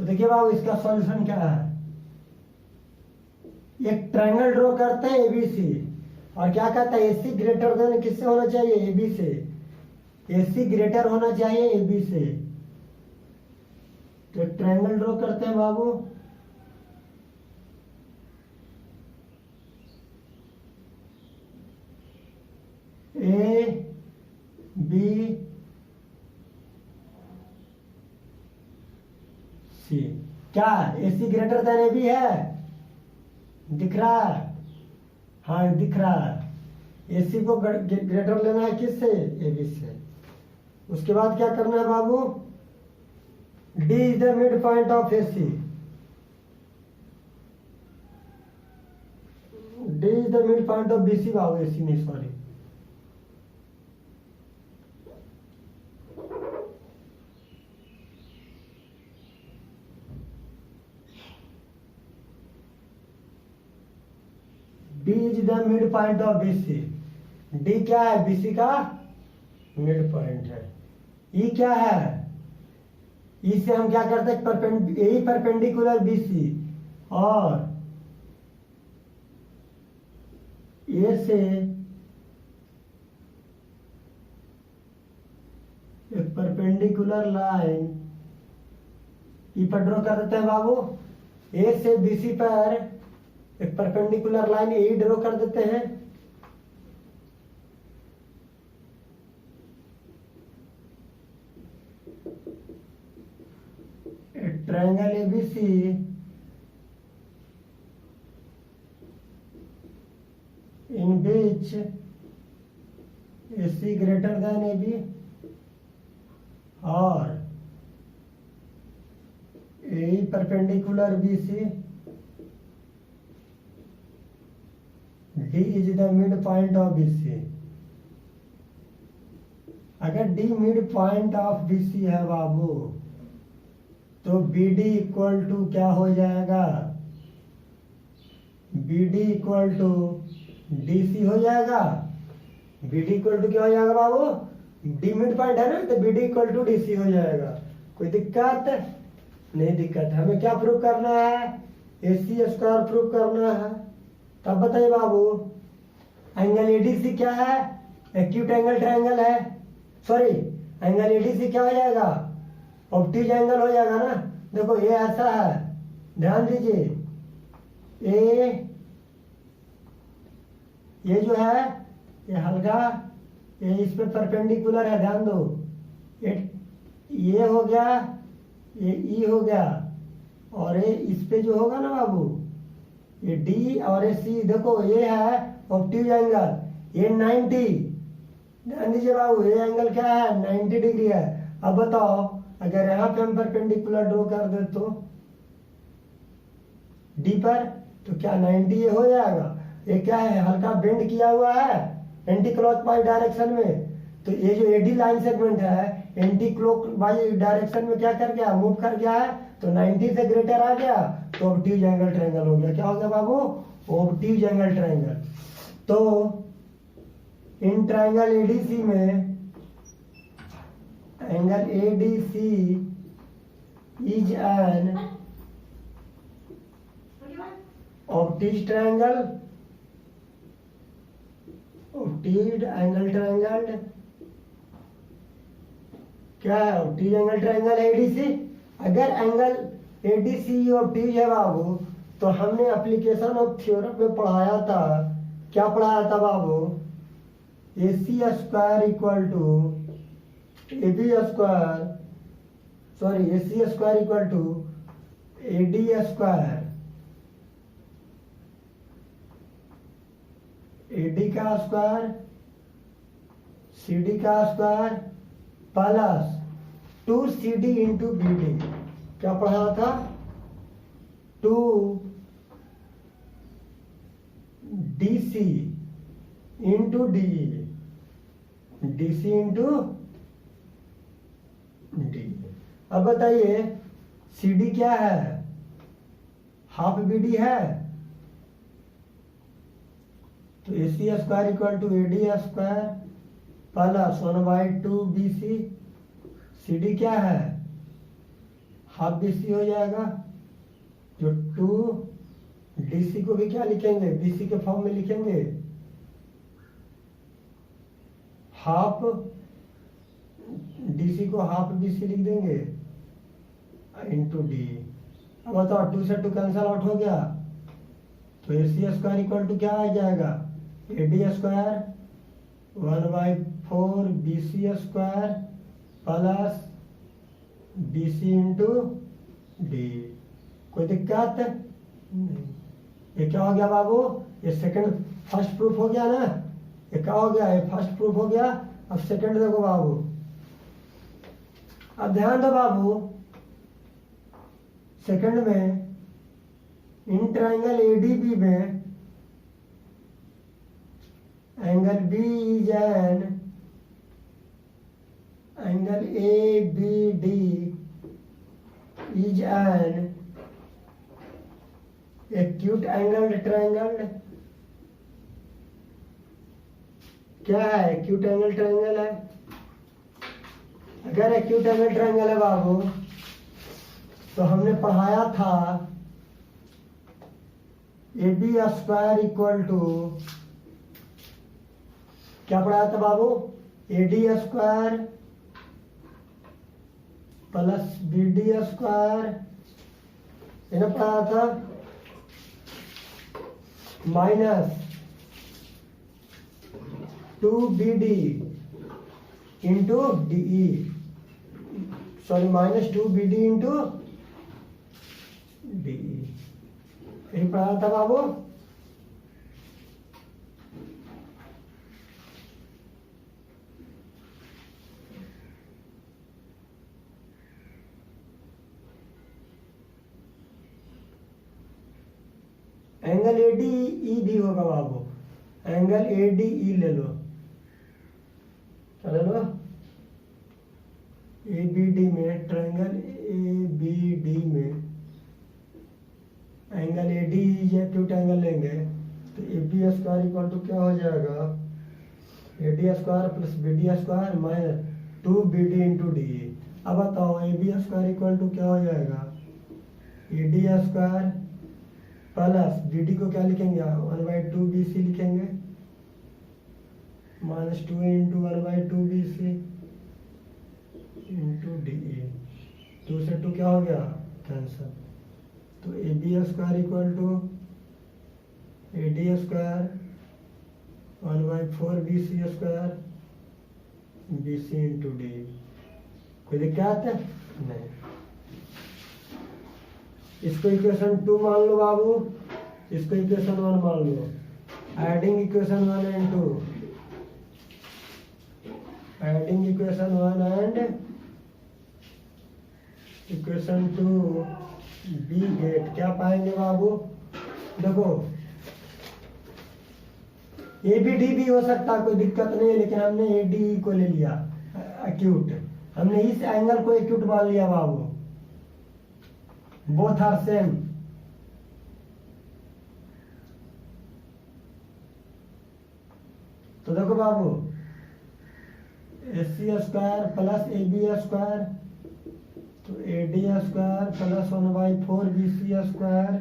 तो देखिए बाबू इसका सॉल्यूशन क्या है। एक ट्रायंगल ड्रॉ करते हैं एबीसी, और क्या कहता है एसी ग्रेटर देन किससे होना चाहिए, एबी से। एसी ग्रेटर होना चाहिए एबी से। तो एक ट्रायंगल ड्रॉ करते हैं बाबू। ए बी सी, क्या एसी ग्रेटर देन एबी है, दिख रहा है, हाँ दिख रहा है। एसी को ग्रेटर लेना है किससे, एबी से। उसके बाद क्या करना है बाबू, D is the mid point of AC, D is the mid point of BC बाबू, एसी नहीं sorry. D is the mid point of BC. D क्या है, बीसी का मिड पॉइंट है। ई क्या है, ई से हम क्या करते हैं, यही परपेंडिकुलर बीसी, और ए से एक परपेंडिकुलर लाइन ई पर ड्रॉ कर देते हैं बाबू। ए से बीसी पर एक परपेंडिकुलर लाइन ए ड्रॉ कर देते हैं। Triangle ABC in which AC greater than AB और AE perpendicular BC, D is the midpoint of BC। अगर D mid point of BC है बाबू, तो BD इक्वल टू क्या हो जाएगा, BD इक्वल टू DC हो जाएगा। BD इक्वल टू क्या हो जाएगा बाबू, D मिड पॉइंट है ना, तो BD इक्वल टू DC हो जाएगा। कोई दिक्कत नहीं, दिक्कत हमें क्या प्रूव करना है, AC स्क्वायर प्रूव करना है। तब बताइए बाबू, एंगल ADC क्या है, एक्यूट एंगल ट्रायंगल है, सॉरी एंगल ADC क्या हो जाएगा, ऑब्ट्यूज एंगल हो जाएगा ना। देखो ये ऐसा है, ध्यान दीजिए, ये जो है ये हल्का, ये इस पे परपेंडिकुलर है, ध्यान दो। ये हो गया, ये ई हो गया, और ये इस पे जो होगा ना बाबू, ये डी और ये सी, देखो ये है ऑब्ट्यूज एंगल, ये 90, ध्यान दीजिए बाबू, ये एंगल क्या है, 90 डिग्री है। अब बताओ अगर यहाँ पे हम परपेंडिकुलर ड्रॉ कर दे तो डी पर, तो क्या 90 ये हो जाएगा। ये क्या है, हल्का बेंड किया हुआ है एंटी क्लॉकवाइज डायरेक्शन में, तो ये जो एडी लाइन सेगमेंट है एंटी क्लॉकवाइज डायरेक्शन में क्या कर गया, मूव कर गया है, तो 90 से ग्रेटर आ गया, तो ऑब्ट्यूज एंगल ट्रायंगल हो गया। क्या हो गया बाबू, ऑब्ट्यूज एंगल ट्रायंगल। तो इन ट्रायंगल एडीसी में angle ADC is an obtuse triangle, obtuse angle triangle, क्या है, obtuse angle triangle ADC। अगर एंगल ADC obtuse है बाबू, तो हमने एप्लीकेशन ऑफ थ्योरम में पढ़ाया था, क्या पढ़ाया था बाबू, AC square equal to AB square, sorry AC square equal to AD square, AD का स्क्वायर CD का square plus 2CD into BD। क्या पढ़ा था, 2DC into DE, DC into D. अब बताइए CD क्या है, हाफ BD है, तो AC square equal to AD square plus 1/2 BC। CD क्या है, हाफ बी सी हो जाएगा। जो 2 डी सी को भी क्या लिखेंगे, बी सी के फॉर्म में लिखेंगे, हाफ डी सी को हाफ बी सी लिख देंगे इंटू डी। अब बताओ 2 से 2 कैंसल आउट हो गया, तो A C square equal to क्या आ जाएगा, A D square 1/4 B C square plus B C into D. कोई दिक्कत नहीं। ये क्या हो गया बाबू, ये सेकंड फर्स्ट प्रूफ हो गया ना, ये क्या हो गया, ये फर्स्ट प्रूफ हो गया। अब सेकंड देखो बाबू, अब ध्यान दो बाबू, सेकंड में इन ट्राइंगल एडीबी में angle B is an angle A B D is an acute angle triangle. क्या है, एक्यूट एंगल ट्राइंगल है। अगर एक्यूट एंगल ट्राइंगल है बाबू, तो हमने पढ़ाया था A B square equal to, क्या पढ़ाया था बाबू, A D square plus B D square, इन्हें पढ़ाया था, minus 2BD into DE, sorry minus 2BD into DE, यही पढ़ा था बाबू। एंगल ADE भी होगा बाबू, एंगल ADE ले लो, चलो लो, ABD में, ट्रायंगल ABD में एंगल ADE या एक्यूट एंगल लेंगे, तो AB स्क्वायर इक्वल टू क्या हो जाएगा, AD square plus BD square minus 2BD into DE। अब बताओ AB स्क्वायर इक्वल टू क्या हो जाएगा, AD स्क्वायर प्लस BD को क्या लिखेंगे, 1/2 BC लिखेंगे, minus 2 into 1/2 BC into DE। 2 से 2 क्या हो गया, कैंसल, तो AB square equal to AD square 1/4 BC square BC into DE। कोई दिक्कत है नहीं। इसको इक्वेशन 2 मान लो बाबू, इसको इक्वेशन 1 मान लो, adding equation 1 and 2, adding equation 1 and equation 2 we get क्या पाएंगे बाबू, देखो ए बी डी भी हो सकता है, कोई दिक्कत नहीं है, लेकिन हमने ए डी को ले लिया एक्यूट, हमने इस एंगल को एक्यूट मान लिया बाबू, बोथ आर सेम। तो देखो बाबू, AC square plus AB square, तो AD square plus 1/4 BC square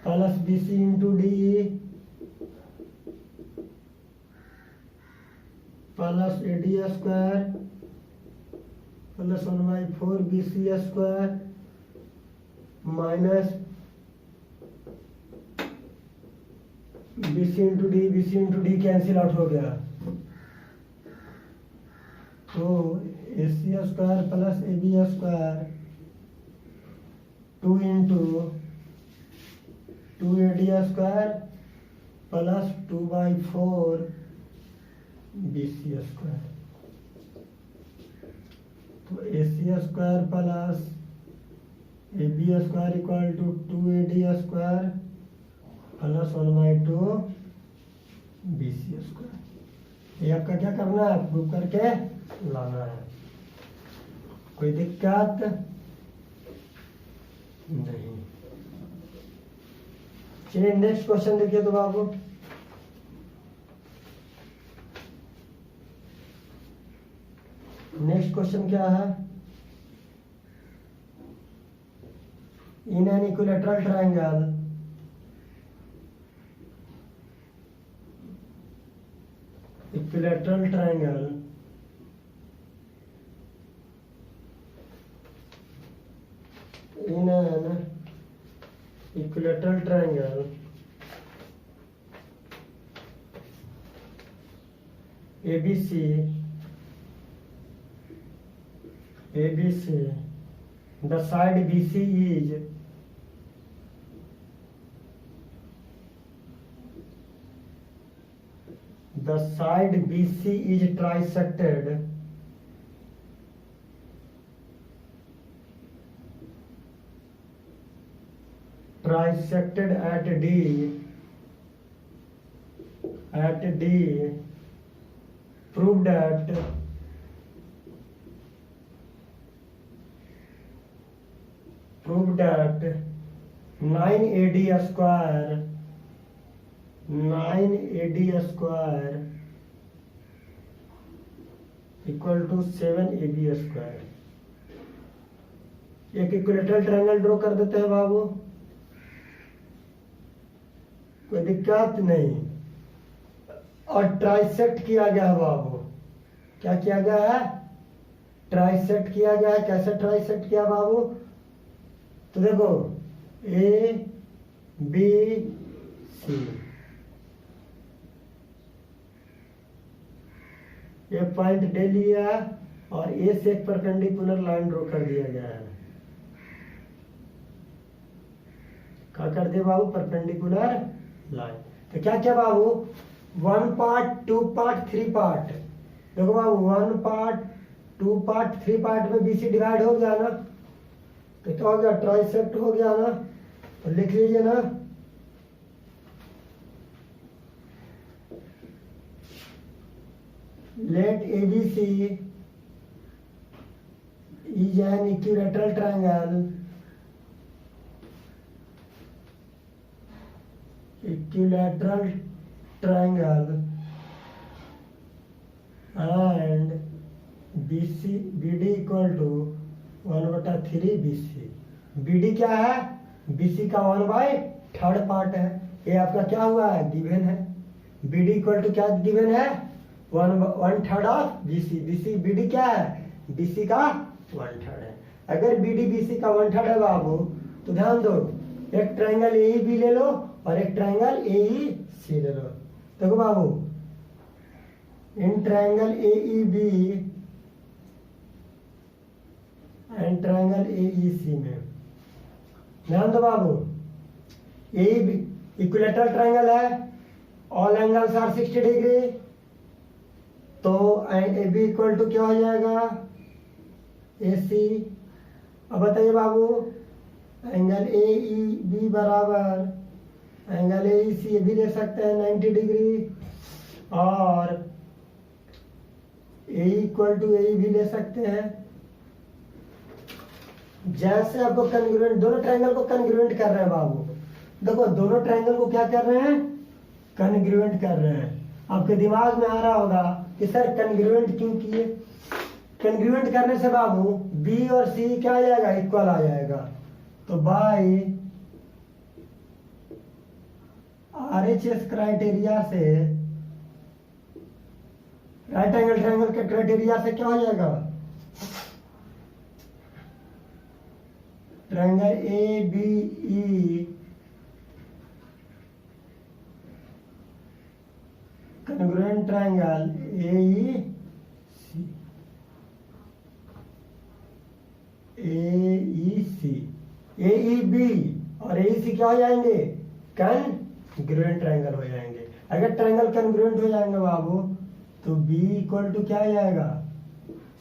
plus BC into DE plus AD square plus 1/4 BC square minus BC into D cancel out हो गया, तो AC square plus AB square 2 into 2AD square plus 2/4 BC square, तो AC square plus AB square equal to 2AD square plus 1/2 BC square. ये आपका क्या करना है, prove करके लाना है, कोई दिक्कत नहीं। चलिए नेक्स्ट क्वेश्चन देखिए तो बाबू, नेक्स्ट क्वेश्चन क्या है, in an equilateral triangle in an equilateral triangle ABC, the side BC is trisected at D, proved that 9AD square equal to 7AB square। एक इक्विलेटरल ट्रायंगल ड्रॉ कर देते हैं बाबू, कोई दिक्कत नहीं। और ट्राइसेक्ट किया गया है बाबू, क्या किया गया है? ट्राइसेक्ट किया गया है। कैसे ट्राइसेक्ट किया बाबू? तो देखो ए बी सी, ये पॉइंट ले लिया और ए से एक परपेंडिकुलर लाइन ड्रॉ कर दिया गया है। क्या कर दिया बाबू? Perpendicular line. तो क्या क्या बाबू? 1 पार्ट 2 पार्ट 3 पार्ट। देखो बाबू 1 पार्ट 2 पार्ट 3 पार्ट में बीसी डिवाइड हो गया ना, तो क्या हो गया? ट्राइसेक्ट हो गया ना। तो लिख लीजिए ना, let ABC is an equilateral triangle and BD equal to 1/3 BC। BD क्या है? BC का 1/3 पार्ट है। ये आपका क्या हुआ है? गिवन है। BD इक्वल टू क्या गिवन है? 1/3 ऑफ BC। BD क्या है? BC का 1/3 है। अगर BD BC का 1/3 है बाबू, तो ध्यान दो, एक ट्रायंगल AEB ले लो और एक ट्रायंगल AEC ले लो। देखो बाबू, in triangle AEB and triangle AEC में ध्यान दो बाबू, AEB इक्विलेटरल ट्रायंगल है, ऑल एंगल्स आर 60 डिग्री, तो AB इक्वल टू क्या हो जाएगा? AC। अब बताइए बाबू, एंगल AEB बराबर एंगल AEC भी ले सकते हैं 90 डिग्री, और AE इक्वल टू AE भी ले सकते हैं। जैसे आपको कन्ग्रुएंट, दोनों ट्रायंगल को कन्ग्रुएंट कर रहे हैं बाबू। देखो दोनों ट्रायंगल को क्या कर रहे हैं? कन्ग्रुएंट कर रहे हैं। आपके दिमाग में आ रहा होगा कि सर कन्ग्रुएंट क्यों किए? कन्ग्रुएंट करने से बाबू बी और सी क्या आ जाएगा? इक्वल आ जाएगा। तो बाय RHS क्राइटेरिया से, राइट एंगल ट्रायंगल के क्राइटेरिया से क्या हो जाएगा? Triangle ABE congruent triangle AEC AEB और AEC क्या हो जाएंगे? कन्ग्रुएंट ट्रायंगल हो जाएंगे। अगर ट्रायंगल कन्ग्रुएंट हो जाएंगे बाबू, तो B इक्वल टू क्या आ जाएगा?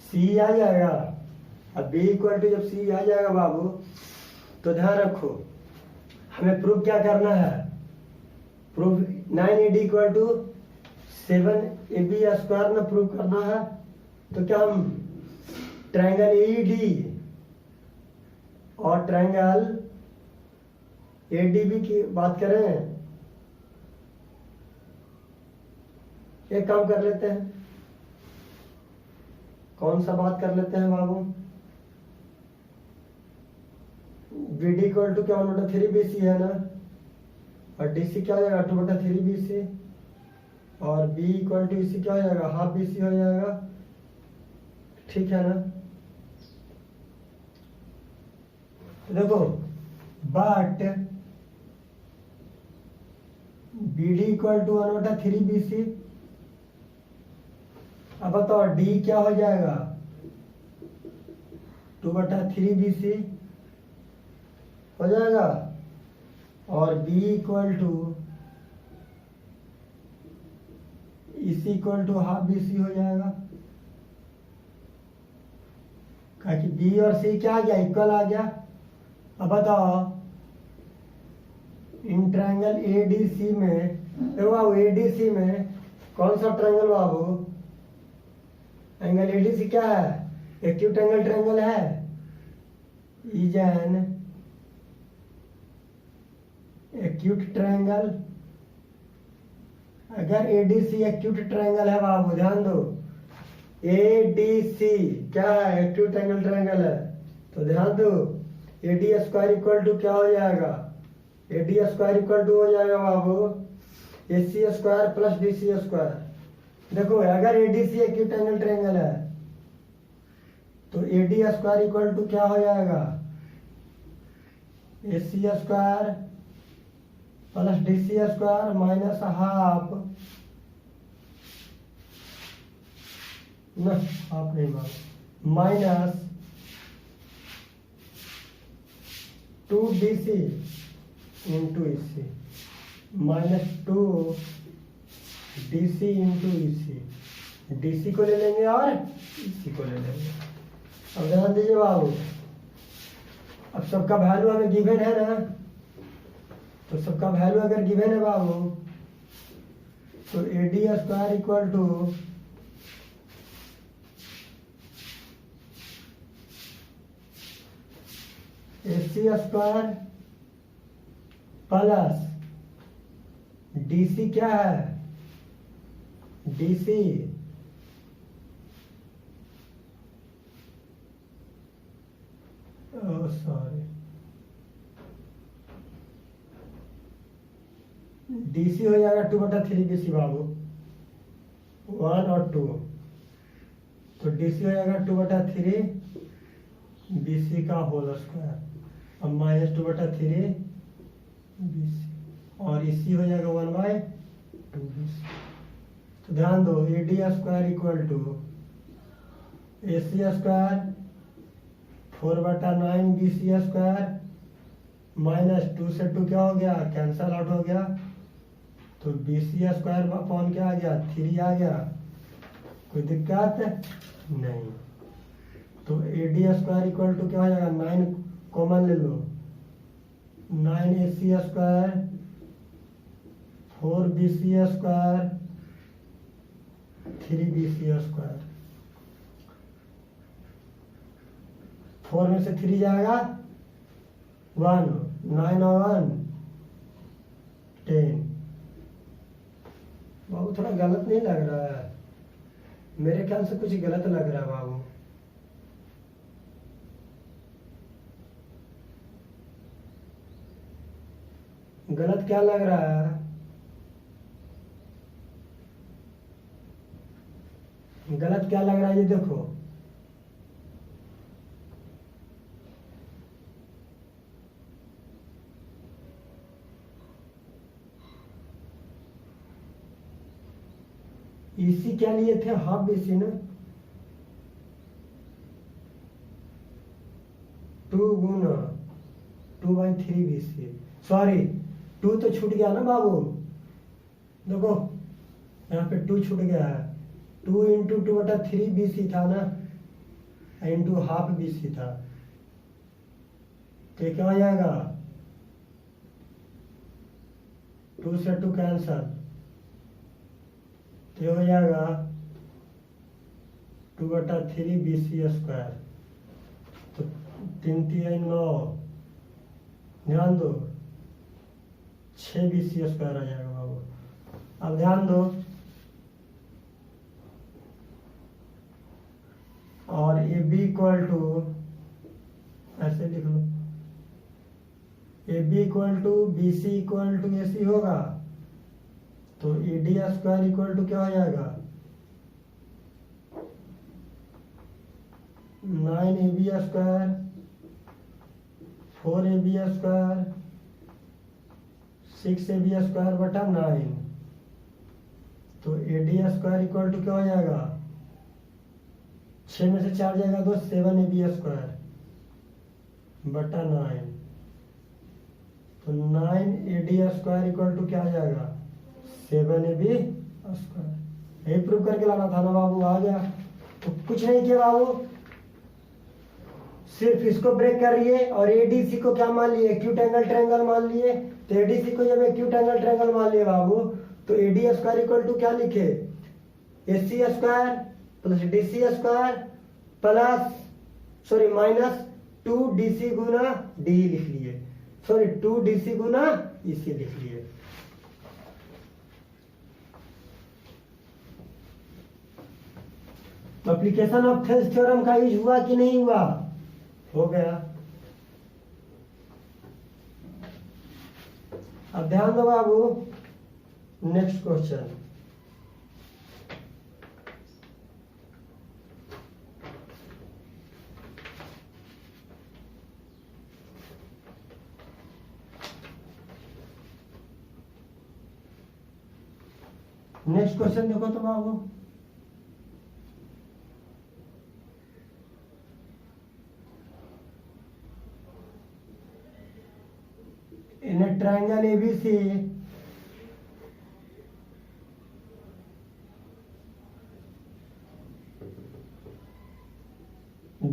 C आ जाएगा। अब B इक्वल टू जब C आ जाएगा बाबू, तो ध्यान रखो, हमें प्रूफ क्या करना है? Proof 9AD equal to 7AB square में प्रूव करना है। तो क्या हम ट्रायंगल AED और ट्रायंगल ADB की बात करें? एक काम कर लेते हैं, कौन सा बात कर लेते हैं बाबू? बी डी इक्वल टू क्या 1/3 BC है ना, और डी सी क्या हो जाएगा 2/3 BC, और बी इक्वल टू इसी क्या हो जाएगा हाफ BC हो जाएगा, ठीक है ना। देखो but B D equal to 1/3 BC, अब बताओ डी क्या हो जाएगा 2/3 BC हो जाएगा, और बी इक्वल टू इसी इक्वल टू हाफ BC हो जाएगा, कि बी और सी क्या आ गया इक्वल आ गया। अब बताओ इन ट्रायंगल एडीसी में, देखो बाबू एडीसी में कौन सा ट्रायंगल बाबू, एंगल एडीसी क्या है, एक्यूट एंगल ट्रायंगल है, इज एन एक्यूट ट्रायंगल। अगर एडीसी एक्यूट ट्रायंगल है बाबू ध्यान दो, एडीसी क्या है एक्यूट एंगल ट्रायंगल है, तो ध्यान दो एडी स्क्वायर इक्वल टू क्या हो जाएगा, एडी स्क्वायर इक्वल टू हो जाएगा बाबू AC square plus DC square. देखो अगर एडीसी एक्यूट एंगल ट्रायंगल है तो एडी स्क्वायर इक्वल टू क्या हो जाएगा AC square plus DC square minus half, न हाफ नहीं बाबू माइनस 2DC इंटू इसी माइनस 2DC इंटू इसी, डीसी को ले लेंगे और इसी को ले लेंगे। अब ध्यान दीजिए बाबू, अब सबका वैल्यू हमें गिवन है ना, तो सबका वैल्यू अगर गिवन है बाबू तो AD square equal to AC square plus DC क्या है डीसी सॉरी डीसी हो जाएगा 2/3 BC बाबू 1 और 2, तो डीसी हो जाएगा 2/3 BC का होल स्क्वायर, अब माइनस 2/3 BC, और इसी हो जाएगा 1/2BC। तो ध्यान दो AD square equal to AC square 4/9BC square minus 2 से 2 क्या हो गया कैंसल आउट हो गया, तो BC स्क्वायर अपॉन क्या आ गया 3 आ गया, कोई दिक्कत नहीं। तो एडी स्क्वायर इक्वल टू क्या हो जाएगा 9 कॉमन ले लो, 9AC square 4BC square 3BC square, 4 में से 3 जाएगा 1, 9 और 1 10। बाबू थोड़ा गलत नहीं लग रहा है, मेरे ख्याल से कुछ गलत लग रहा है बाबू। गलत क्या लग रहा है, गलत क्या लग रहा है ये देखो, इसी क्या लिए थे हाफ BC ना, 2 गुना 2/3BC, सॉरी 2 तो छूट गया ना बाबू, देखो यहाँ पे 2 छूट गया है, 2 इंटू 2/3BC था ना, इंटू हाफ BC था, तो क्या हो जाएगा 2 से 2 कैंसल, तो हो जाएगा 2/3BC स्क्वायर, तो 3 3 9, ध्यान दो 6BC स्क्वायर आ जाएगा बाबू। अब ध्यान दो, और ए बी इक्वल टू ऐसे लिख लो A B equal to B C equal to A C होगा, तो A D square equal to क्या हो जाएगा, 9ab square 4ab square 6ab square बटा 9। तो A D square equal to क्या हो जाएगा, 6 में से 4 जाएगा तो 7ab स्क्वायर बटा 9। तो 9ad स्क्वायर इक्वल टू क्या आ जाएगा, 7ab स्क्वायर। यही प्रूव करके लाना था ना बाबू, आ गया। तो कुछ नहीं किया बाबू, सिर्फ इसको ब्रेक कर लिए और एडीसी को क्या मान लिए, एक्यूट एंगल ट्रायंगल मान लिए। तो एडीसी को जब एक्यूट एंगल ट्रायंगल मान लिए बाबू, तो एडी स्क्वायर इक्वल टू क्या लिखे, AC square plus DC square plus minus 2dc गुना डी लिख लिए, 2dc गुना इसी लिख लिए। तो एप्लीकेशन ऑफ थेल्स थ्योरम का यूज हुआ कि नहीं हुआ, हो गया। अब ध्यान दो बाबू, नेक्स्ट क्वेश्चन। नेक्स्ट क्वेश्चन देखो तो बाबू, in a triangle ABC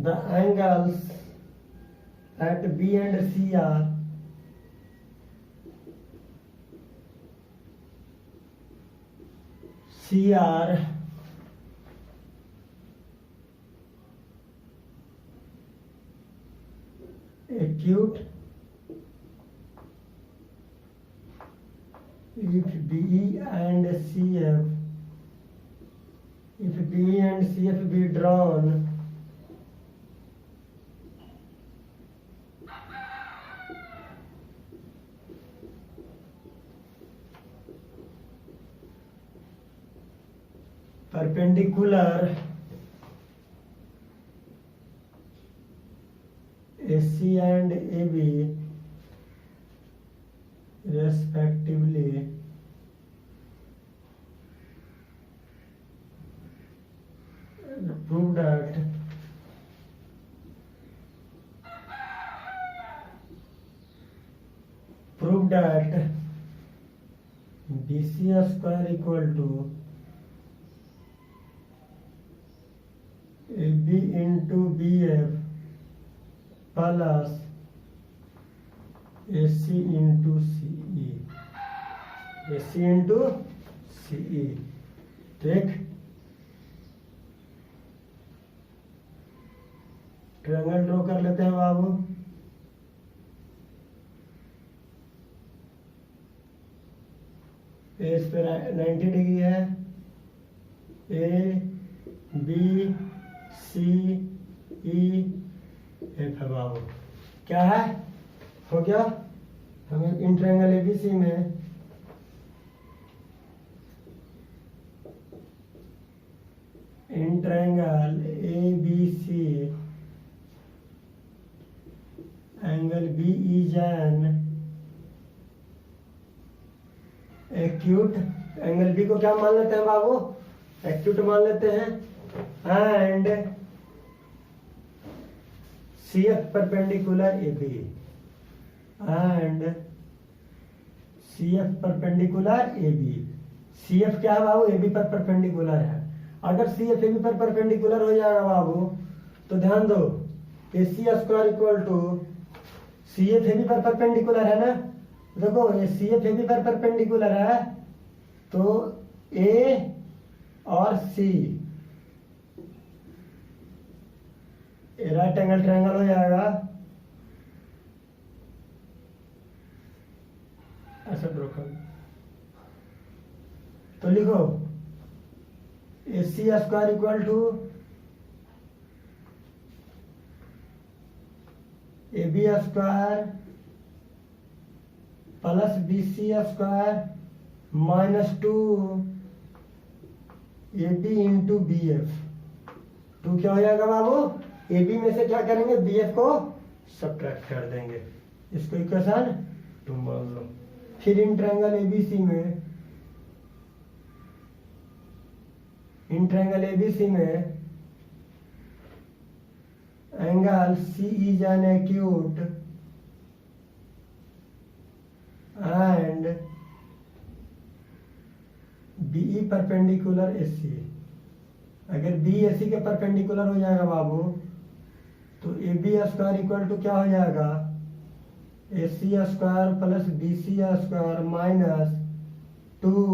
the angles at B and C are acute if B and CF be drawn perpendicular AC and AB respectively, prove that BC square equal to AB into BF plus AC into CE, AC into CE। देख, triangle draw कर लेते हैं बाबू। इस पे 90 degree है, A B C E F है बाबू। क्या है, हो गया। हमें इन ट्रायंगल एबीसी में in triangle ABC angle B is an acute, angle B को क्या मान लेते हैं बाबू, एक्यूट मान लेते हैं, and CF perpendicular AB, and CF perpendicular AB। CF क्या है बाबू, AB पर परपेंडिकुलर है। अगर CF AB पर परपेंडिकुलर हो जाएगा बाबू, तो ध्यान दो, AC square equal to CF AB पर परपेंडिकुलर है ना। देखो ये CF AB पर परपेंडिकुलर है, तो A और C राइट एंगल ट्रायंगल हो जाएगा, ऐसा ड्रॉ कर। तो लिखो AC square equal to AB square plus B C square minus 2 A B into B F. 2 क्या हो जाएगा बाबू, ए बी में से क्या करेंगे, बी एफ को सब्ट्रैक्ट कर देंगे, इसको इक्वेशन 2 मान लो। फिर इन ट्रायंगल एबीसी में, इन ट्रायंगल एबीसी में angle C is an acute and BE perpendicular AC. अगर बी एसी के परपेंडिकुलर हो जाएगा बाबू तो A B square equal to क्या हो जाएगा, A C square plus B C square minus 2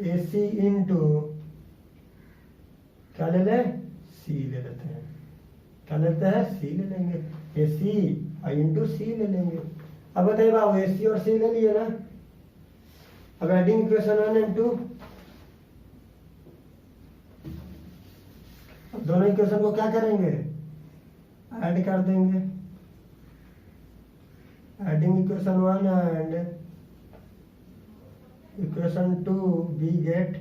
A C into क्या ले लें, सी ले लेते हैं, क्या लेते हैं, सी ले लेंगे, ए सी इंटू सी ले लेंगे। अब बताइए बाबू, ए सी और सी ले लिए ना, अब एडिंग इक्वेशन 1 एंड 2, अब दोनों इक्वेशन को क्या करेंगे, ऐड कर देंगे। Adding equation 1 and equation 2 we get,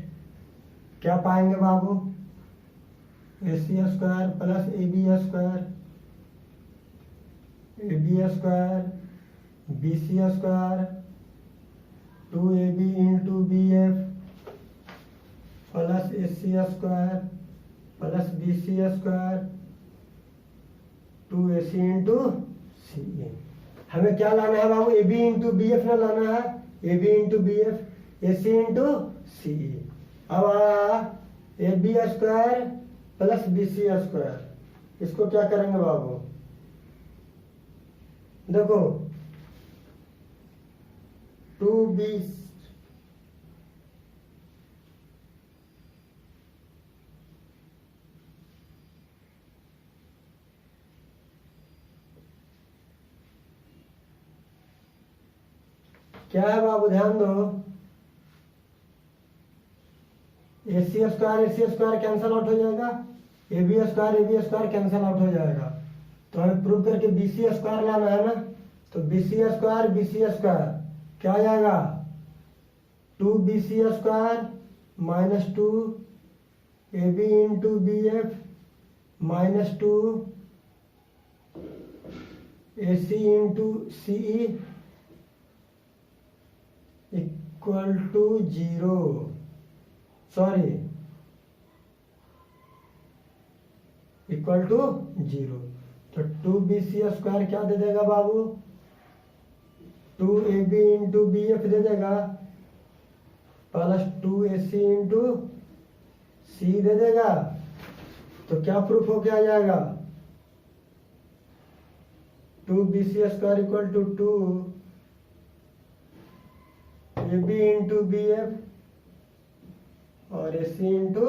क्या पाएंगे बाबू, A C square plus A B square, A B square B C square 2 A B into B F plus A C square plus B C square 2 A C into C. हमें क्या लाना है बाबू, A B into B F ना लाना है, A B into B F, A C into C. अब आया A B square plus B C square, इसको क्या करेंगे बाबू, देखो 2b क्या है बाबू, ध्यान दो, A C square cancel out हो जाएगा, A B square cancel out हो जाएगा, तो हमें प्रूव करके बी सी स्क्वायर लाना है ना, तो बी सी स्क्वायर क्या आ जाएगा, 2b C square minus 2 A B into B F minus 2 A C into C equal to 0, sorry equal to 0। तो 2b सी स्क्वायर क्या दे देगा बाबू, 2ab इंटू बी एफ दे देगा प्लस 2ac इंटू सी दे देगा, तो क्या प्रूफ हो क्या आ जाएगा, 2b C square equal to 2ab into B F और ac इंटू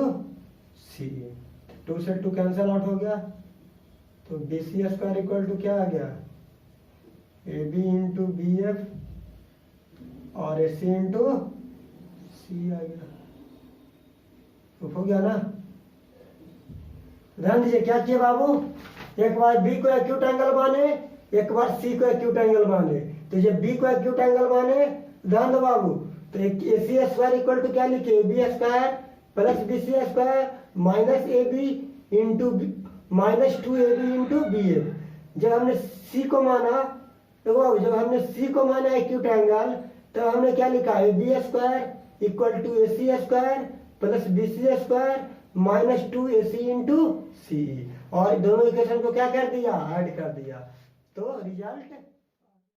सी। 2 से 2 कैंसल आउट हो गया, तो B C square equal to क्या आ गया, A B into B F और ए सी इंटू सी आ गया, प्रूफ हो गया ना। ध्यान दीजिए क्या किए बाबू, एक बार बी को एक्यूट एंगल माने, एक बार सी को एक्यूट एंगल माने, तो जब बी को एक्यूट एंगल माने, ध्यान दो बाबू, तो A C square equal to क्या लिखे, A B square plus B C square minus A B into minus 2ab into B F. जब हमने सी को माना, देखो बाबू, जब हमने सी को माना एक्यूट एंगल, तो हमने क्या लिखा है, B square equal to A C square plus B C square minus 2ac into C, और दोनों इक्वेशन को क्या कर दिया, ऐड कर दिया, तो रिजल्ट